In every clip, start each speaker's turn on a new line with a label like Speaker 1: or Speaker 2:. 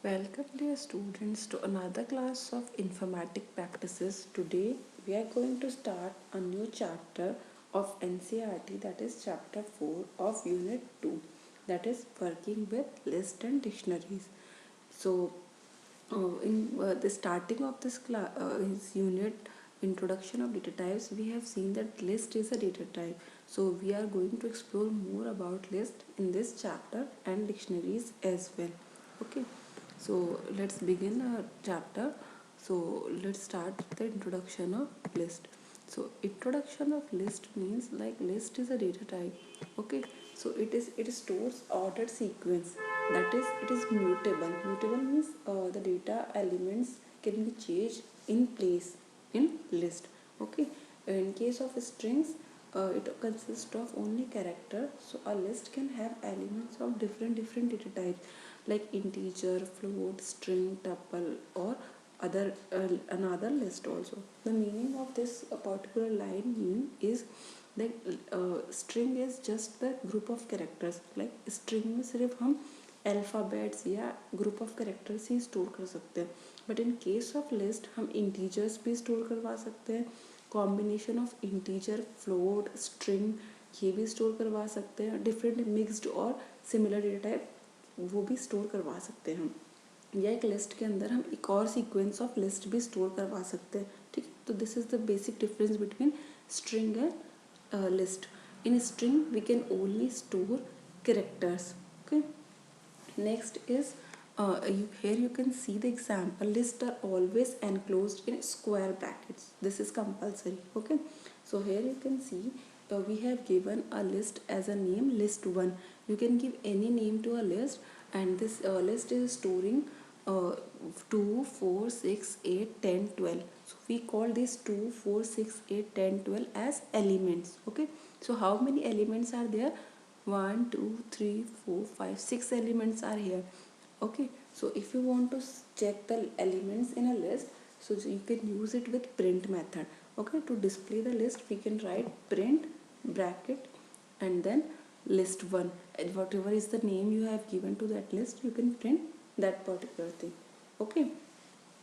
Speaker 1: Welcome dear students to another class of informatic practices. Today we are going to start a new chapter of NCERT, that is chapter 4 of unit 2, that is working with list and dictionaries. So in the starting of this class is unit introduction of data types, we have seen that list is a data type. So we are going to explore more about list in this chapter and dictionaries as well. Okay, so let's begin our chapter. So let's start with the introduction of list. So introduction of list means like list is a data type. Okay, so it stores ordered sequence, that is it is mutable. Mutable means the data elements can be changed in place in list. Okay, in case of strings, it consists of only character. So a list can have elements of different data types like integer, float, string, tuple, or other another list also. The meaning of this particular line mean is that string is just the group of characters. like string में सिर्फ हम alphabets या group of characters he store कर सकते हैं, but in case of list हम integers भी store करवा सकते हैं, combination of integer, float, string ये भी स्टोर करवा सकते हैं, डिफरेंट मिक्स्ड और सिमिलर डेटा टाइप वो भी स्टोर करवा सकते हैं हम, या एक लिस्ट के अंदर हम एक और सीक्वेंस ऑफ लिस्ट भी स्टोर करवा सकते हैं. ठीक है, तो this is the basic difference between string and list. In string we can only store characters. Okay, next is here you can see the example. Lists are always enclosed in square brackets. This is compulsory. Okay, so here you can see we have given a list as a name, list 1. You can give any name to a list, and this list is storing 2, 4, 6, 8, 10, 12. So we call these 2, 4, 6, 8, 10, 12 as elements. Okay, so how many elements are there? 1, 2, 3, 4, 5, 6 elements are here. Okay, so if you want to check the elements in a list, so you can use it with print method. Okay, to display the list we can write print bracket and then list 1, and whatever is the name you have given to that list, you can print that particular thing. Okay,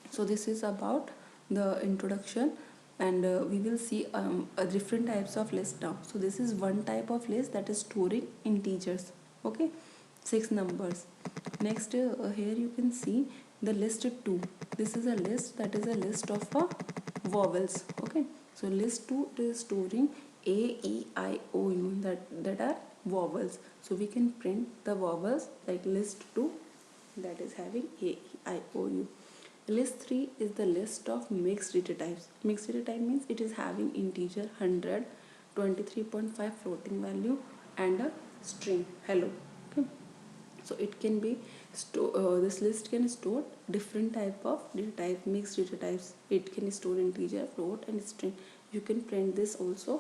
Speaker 1: so this is about the introduction, and we will see different types of list now. So this is one type of list, that is storing integers. Okay, 6 numbers. Next here you can see the list 2. This is a list, that is a list of vowels. Okay, so list 2 is storing a, e, I, o, u, that are vowels. So we can print the vowels like list 2, that is having a, e, I, o, u. List 3 is the list of mixed data types. Mixed data type means it is having integer 100, 23.5 floating value, and a string hello. Okay, so it can be this list can store different type of data type, mixed data types. It can store integer, float, and string. You can print this also.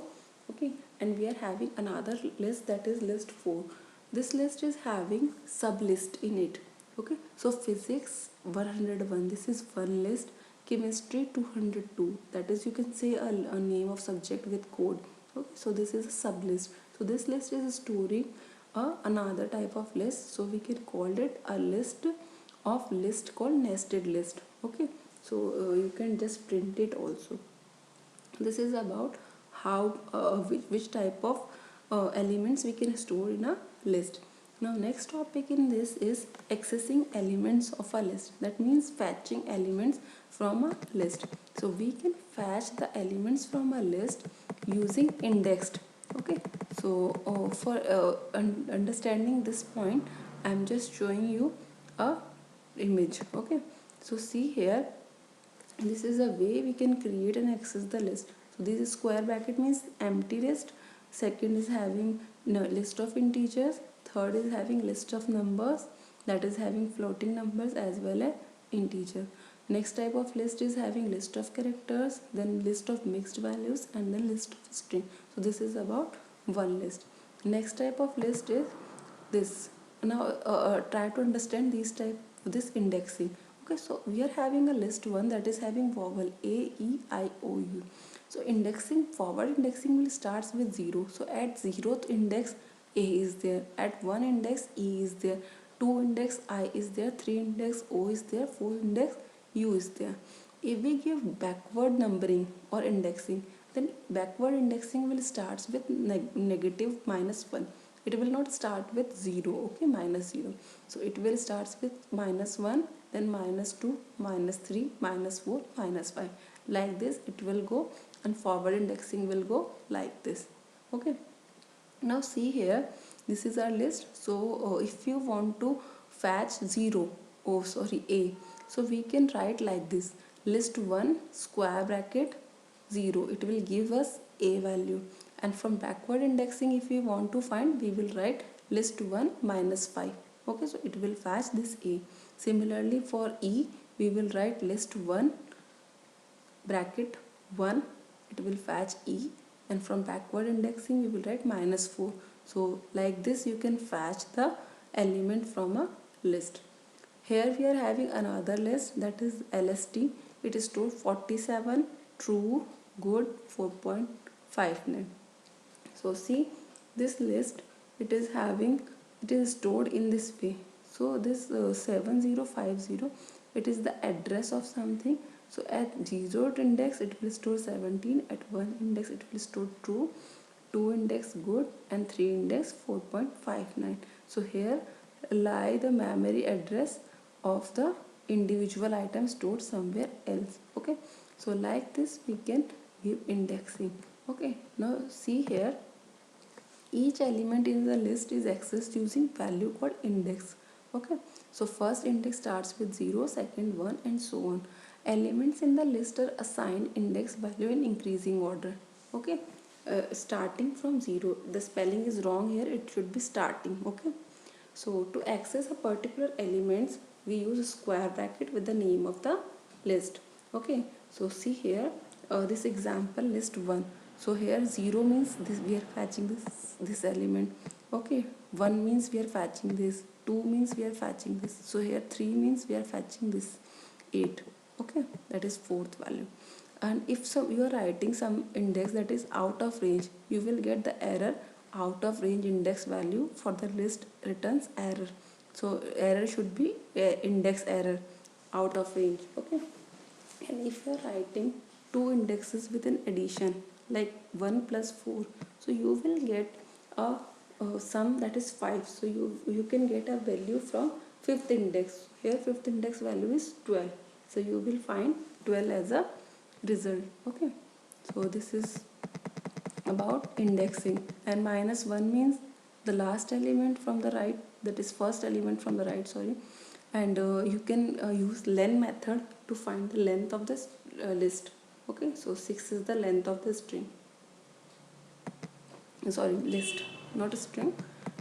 Speaker 1: Okay, and we are having another list, that is list 4. This list is having sub list in it. Okay, so physics 101, this is one list. Chemistry 202, that is you can say a name of subject with code. Okay, so this is a sub list. So this list is storing another type of list, so we can call it a list of list called nested list. Okay, so you can just print it also. This is about how which type of elements we can store in a list. Now next topic in this is accessing elements of a list. That means fetching elements from a list. So we can fetch the elements from a list using indexed. Okay, so for understanding this point, I am just showing you a image. Okay, so see here, this is a way we can create and access the list. So this is square bracket means empty list. Second is having list of integers. Third is having list of numbers, that is having floating numbers as well as integer. Next type of list is having list of characters, then list of mixed values, and then list of string. So this is about one list. Next type of list is this. Now try to understand these type, this indexing. Okay, so we are having a list 1, that is having vowel a, e, I, o, u. So indexing, forward indexing will starts with 0. So at 0th index a is there, at 1 index e is there, 2 index I is there, 3 index O is there, 4 index U is there. If we give backward numbering or indexing, then backward indexing will start with negative -1. It will not start with 0, okay, -0. So it will start with -1, then -2, -3, -4, -5. Like this it will go, and forward indexing will go like this. Okay. Now see here, this is our list. So if you want to fetch 0, oh sorry, A, so we can write like this: list 1 square bracket 0. It will give us A value. And from backward indexing, if we want to find, we will write list 1 -5. Okay, so it will fetch this A. Similarly for E, we will write list 1 bracket 1. It will fetch E. And from backward indexing, we will write -4. So like this you can fetch the element from a list. Here we are having another list, that is LST. It is stored 47, true, good, 4.59. So see this list, it is stored in this way. So this 7050, it is the address of something. So at 0th index it will store 17, at 1 index it will store true, 2 index good, and 3 index 4.59. So here lie the memory address of the individual item stored somewhere else. Okay, so like this we can give indexing. Okay, now see here, each element in the list is accessed using value called index. Okay, so first index starts with 0, second 1, and so on. Elements in the list are assigned index value in increasing order. Okay, starting from 0. The spelling is wrong here, it should be starting. Okay, so to access a particular elements, we use a square bracket with the name of the list. Okay, so see here, this example list 1. So here 0 means this, we are fetching this element. Okay, 1 means we are fetching this, 2 means we are fetching this. So here 3 means we are fetching this 8. Okay, that is fourth value. And if you are writing some index that is out of range, you will get the error out of range index value for the list returns error. So error should be index error, out of range. Okay, and if you are writing two indexes with an addition like 1 plus 4, so you will get a sum that is 5. So you can get a value from fifth index. Here fifth index value is 12, so you will find 12 as a result. Okay, so this is about indexing. And -1 means the last element from the right, that is first element from the right, sorry. And you can use len method to find the length of this list. Okay, so 6 is the length of the string, sorry, list, not a string.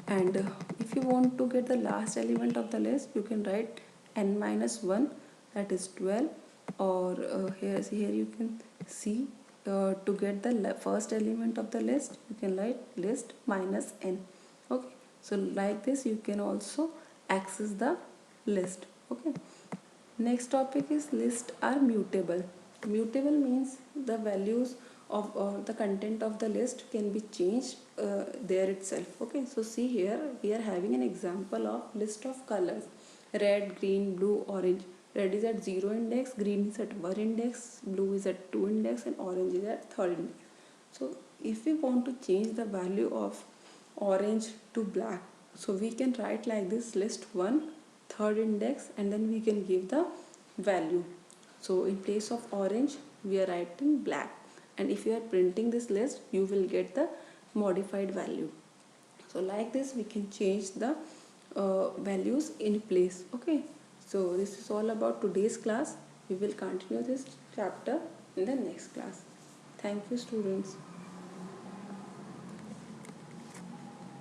Speaker 1: And if you want to get the last element of the list, you can write n-1, that is 12. Or here you can see, to get the first element of the list, you can write list minus n. Okay, so like this you can also access the list. Okay, next topic is list are mutable. Mutable means the values of the content of the list can be changed there itself. Okay, so see here we are having an example of list of colors: red, green, blue, orange. Red is at 0 index, green is at 1 index, blue is at 2 index, and orange is at 3rd index. So if we want to change the value of orange to black, so we can write like this: list 1 3rd index, and then we can give the value. So in place of orange we are writing black, and if you are printing this list you will get the modified value. So like this we can change the values in place. Okay, so this is all about today's class. We will continue this chapter in the next class. Thank you, students.